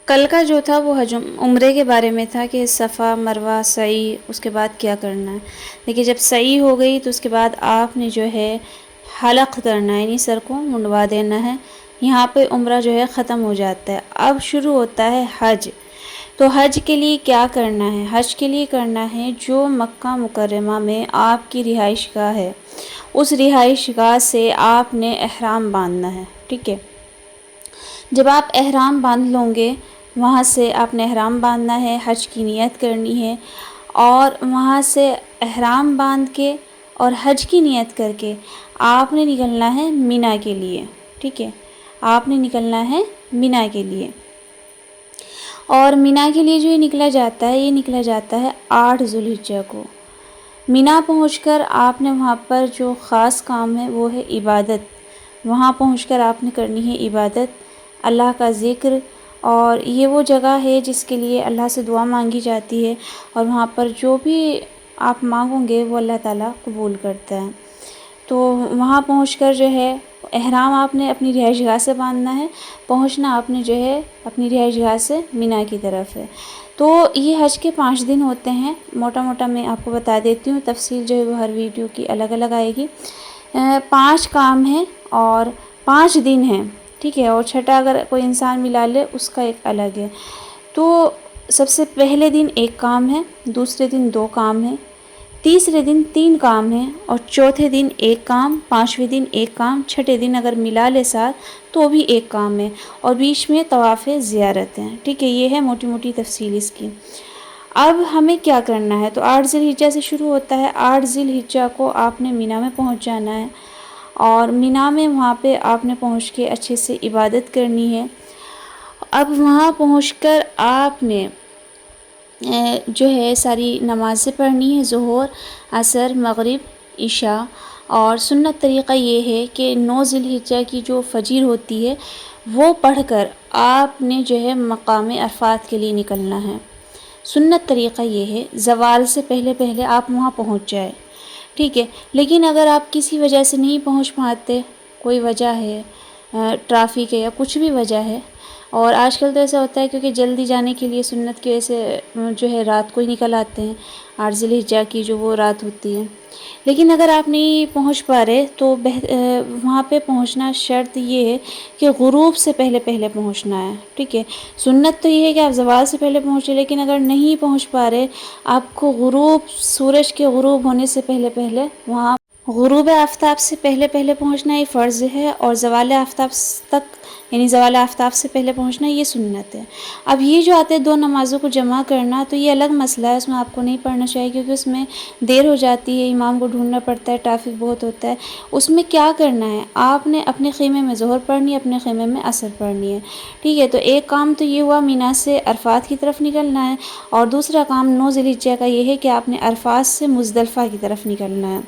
کل کا جو تھا وہ حج عمرے کے بارے میں تھا کہ صفا مروہ سعی اس کے بعد کیا کرنا ہے۔ دیکھیے جب سعی ہو گئی تو اس کے بعد آپ نے جو ہے حلق کرنا ہے، یعنی سر کو منڈوا دینا ہے۔ یہاں پہ عمرہ جو ہے ختم ہو جاتا ہے، اب شروع ہوتا ہے حج۔ تو حج کے لیے کیا کرنا ہے؟ حج کے لیے کرنا ہے جو مکہ مکرمہ میں آپ کی رہائش گاہ ہے، اس رہائش گاہ سے آپ نے احرام باندھنا ہے، ٹھیک ہے۔ جب آپ احرام باندھ لوں گے، وہاں سے آپ نے احرام باندھنا ہے، حج کی نیت کرنی ہے، اور وہاں سے احرام باندھ کے اور حج کی نیت کر کے آپ نے نکلنا ہے مینا کے لیے، ٹھیک ہے۔ آپ نے نکلنا ہے مینا کے لیے، اور مینا کے لیے جو یہ نکلا جاتا ہے، یہ نکلا جاتا ہے 8 ذو الحجہ کو۔ مینا پہنچ کر آپ نے وہاں پر جو خاص کام ہے وہ ہے عبادت۔ وہاں پہنچ کر آپ نے کرنی ہے عبادت، اللہ کا ذکر، اور یہ وہ جگہ ہے جس کے لیے اللہ سے دعا مانگی جاتی ہے، اور وہاں پر جو بھی آپ مانگوں گے وہ اللہ تعالیٰ قبول کرتا ہے۔ تو وہاں پہنچ کر جو ہے احرام آپ نے اپنی رہائش گاہ سے باندھنا ہے، پہنچنا آپ نے جو ہے اپنی رہائش گاہ سے مینا کی طرف ہے۔ تو یہ حج کے 5 دن ہوتے ہیں، موٹا موٹا میں آپ کو بتا دیتی ہوں، تفصیل جو ہے وہ ہر ویڈیو کی الگ الگ آئے گی۔ 5 کام ہیں اور 5 دن ہیں، ٹھیک ہے، اور چھٹا اگر کوئی انسان ملا لے اس کا ایک الگ ہے۔ تو سب سے پہلے دن 1 کام ہے، دوسرے دن 2 کام ہیں، تیسرے دن 3 کام ہیں، اور چوتھے دن 1 کام، 5ویں دن 1 کام، چھٹے دن اگر ملا لے ساتھ تو بھی 1 کام ہے، اور بیچ میں طواف زیارت ہیں، ٹھیک ہے۔ یہ ہے موٹی موٹی تفصیل اس کی۔ اب ہمیں کیا کرنا ہے؟ تو 8 ذی الحجہ سے شروع ہوتا ہے۔ 8 ذی الحجہ کو آپ نے مینا میں پہنچ جانا ہے، اور مینا میں وہاں پہ آپ نے پہنچ کے اچھے سے عبادت کرنی ہے۔ اب وہاں پہنچ کر آپ نے جو ہے ساری نمازیں پڑھنی ہے، ظہر، عصر، مغرب، عشاء، اور سنت طریقہ یہ ہے کہ 9 ذی الحجہ کی جو فجر ہوتی ہے وہ پڑھ کر آپ نے جو ہے مقام عرفات کے لیے نکلنا ہے۔ سنت طریقہ یہ ہے زوال سے پہلے پہلے آپ وہاں پہنچ جائے، ٹھیک ہے۔ لیکن اگر آپ کسی وجہ سے نہیں پہنچ پاتے، کوئی وجہ ہے، ٹرافک ہے یا کچھ بھی وجہ ہے، اور آج کل تو ایسا ہوتا ہے کیونکہ جلدی جانے کے لیے سنت کی وجہ سے جو ہے رات کو ہی نکل آتے ہیں، 8 ذی الحجہ کی جو وہ رات ہوتی ہے۔ لیکن اگر آپ نہیں پہنچ پا رہے تو وہاں پہ پہنچنا شرط یہ ہے کہ غروب سے پہلے پہلے پہنچنا ہے، ٹھیک ہے۔ سنت تو یہ ہے کہ آپ زوال سے پہلے پہنچے، لیکن اگر نہیں پہنچ پا رہے، آپ کو سورج کے غروب ہونے سے پہلے پہلے وہاں غروب آفتاب سے پہلے پہلے پہنچنا یہ فرض ہے، اور زوال آفتاب تک یعنی زوال آفتاب سے پہلے پہنچنا یہ سنت ہے۔ اب یہ جو آتے ہیں 2 نمازوں کو جمع کرنا، تو یہ الگ مسئلہ ہے، اس میں آپ کو نہیں پڑھنا چاہیے کیونکہ اس میں دیر ہو جاتی ہے، امام کو ڈھونڈنا پڑتا ہے، ٹریفک بہت ہوتا ہے۔ اس میں کیا کرنا ہے؟ آپ نے اپنے خیمے میں ظہر پڑھنی ہے، اپنے خیمے میں عصر پڑھنی ہے، ٹھیک ہے۔ تو ایک کام تو یہ ہوا مینا سے عرفات کی طرف نکلنا ہے، اور دوسرا کام 9 ذی الحجہ کا یہ ہے کہ آپ نے عرفات سے مزدلفہ کی طرف نکلنا ہے،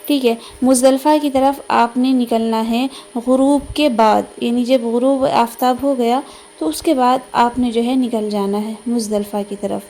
ٹھیک ہے۔ مزدلفہ کی طرف آپ نے نکلنا ہے غروب کے بعد، یعنی جب غروب آفتاب ہو گیا تو اس کے بعد آپ نے جو ہے نکل جانا ہے مزدلفہ کی طرف۔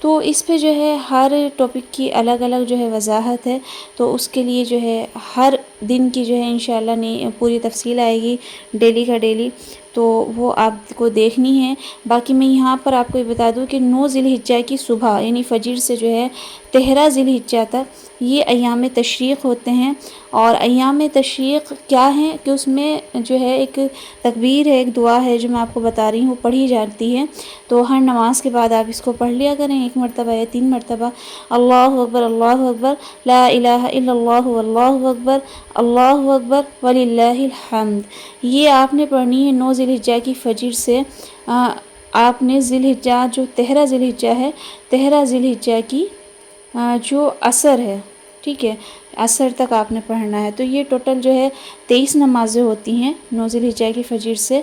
تو اس پہ جو ہے ہر ٹاپک کی الگ الگ جو ہے وضاحت ہے، تو اس کے لیے جو ہے ہر دن کی جو ہے انشاءاللہ پوری تفصیل آئے گی، ڈیلی کا ڈیلی، تو وہ آپ کو دیکھنی ہے۔ باقی میں یہاں پر آپ کو یہ بتا دوں کہ 9 ذی الحجہ کی صبح یعنی فجر سے جو ہے 13 ذی الحجہ تک یہ ایام تشریق ہوتے ہیں، اور ایام تشریق کیا ہیں کہ اس میں جو ہے ایک تکبیر ہے، ایک دعا ہے جو میں آپ کو بتا رہی ہوں، وہ پڑھی جاتی ہے۔ تو ہر نماز کے بعد آپ اس کو پڑھ لیا کریں 1 مرتبہ یا 3 مرتبہ، اللہ اکبر اللہ اکبر، لا الہ الا اللہ واللہ اکبر، اللہ اکبر وللہ الحمد۔ یہ آپ نے پڑھنی ہے 9 ذی الحجہ کی فجر سے آپ نے ذی الحجہ جو 13 ذی الحجہ ہے، 13 ذی الحجہ کی جو عصر ہے، ٹھیک ہے، عصر تک آپ نے پڑھنا ہے۔ تو یہ ٹوٹل جو ہے 23 نمازیں ہوتی ہیں 9 ذی الحجہ کی فجر سے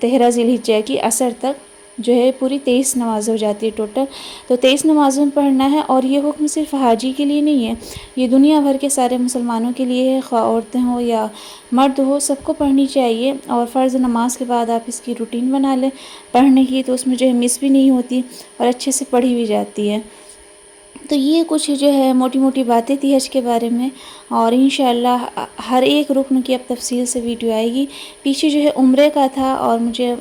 13 ذی الحجہ کی عصر تک جو ہے پوری 23 نمازیں ہو جاتی ہے ٹوٹل۔ تو 23 نمازوں میں پڑھنا ہے، اور یہ حکم صرف حاجی کے لیے نہیں ہے، یہ دنیا بھر کے سارے مسلمانوں کے لیے ہے، خواہ عورتیں ہوں یا مرد ہو، سب کو پڑھنی چاہیے۔ اور فرض نماز کے بعد آپ اس کی روٹین بنا لیں پڑھنے کی، تو اس میں جو ہے مس بھی نہیں ہوتی اور اچھے سے پڑھی بھی جاتی ہے۔ تو یہ کچھ جو ہے موٹی موٹی باتیں تھی حج کے بارے میں، اور انشاءاللہ ہر ایک رکن کی اب تفصیل سے ویڈیو آئے گی۔ پیچھے جو ہے عمرے کا تھا، اور مجھے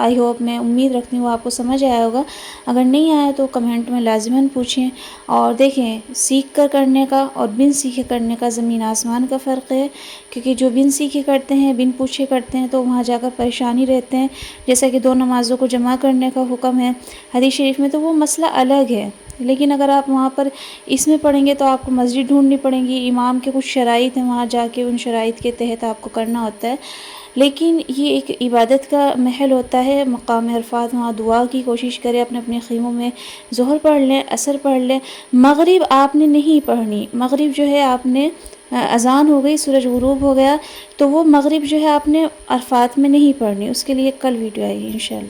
آئی ہوپ، میں امید رکھتی ہوں وہ آپ کو سمجھ آیا ہوگا. اگر نہیں آیا تو کمنٹ میں لازماً پوچھیں. اور دیکھیں، سیکھ کر کرنے کا اور بن سیکھے کرنے کا زمین آسمان کا فرق ہے. کیونکہ جو بن سیکھے کرتے ہیں، بن پوچھے کرتے ہیں، تو وہاں جا کر پریشانی رہتے ہیں. جیسا کہ 2 نمازوں کو جمع کرنے کا حکم ہے حدیث شریف میں، تو وہ مسئلہ الگ ہے. لیکن اگر آپ وہاں پر اس میں پڑھیں گے تو آپ کو مسجد ڈھونڈنی پڑیں گی، امام کے کچھ شرائط ہیں، وہاں جا کے ان شرائط کے تحت آپ کو کرنا ہوتا ہے. لیکن یہ ایک عبادت کا محل ہوتا ہے، مقام عرفات. وہاں دعا کی کوشش کریں، اپنے اپنے خیموں میں ظہر پڑھ لیں، عصر پڑھ لیں. مغرب آپ نے نہیں پڑھنی. مغرب جو ہے آپ نے، اذان ہو گئی، سورج غروب ہو گیا، تو وہ مغرب جو ہے آپ نے عرفات میں نہیں پڑھنی. اس کے لیے کل ویڈیو آئے گی انشاءاللہ.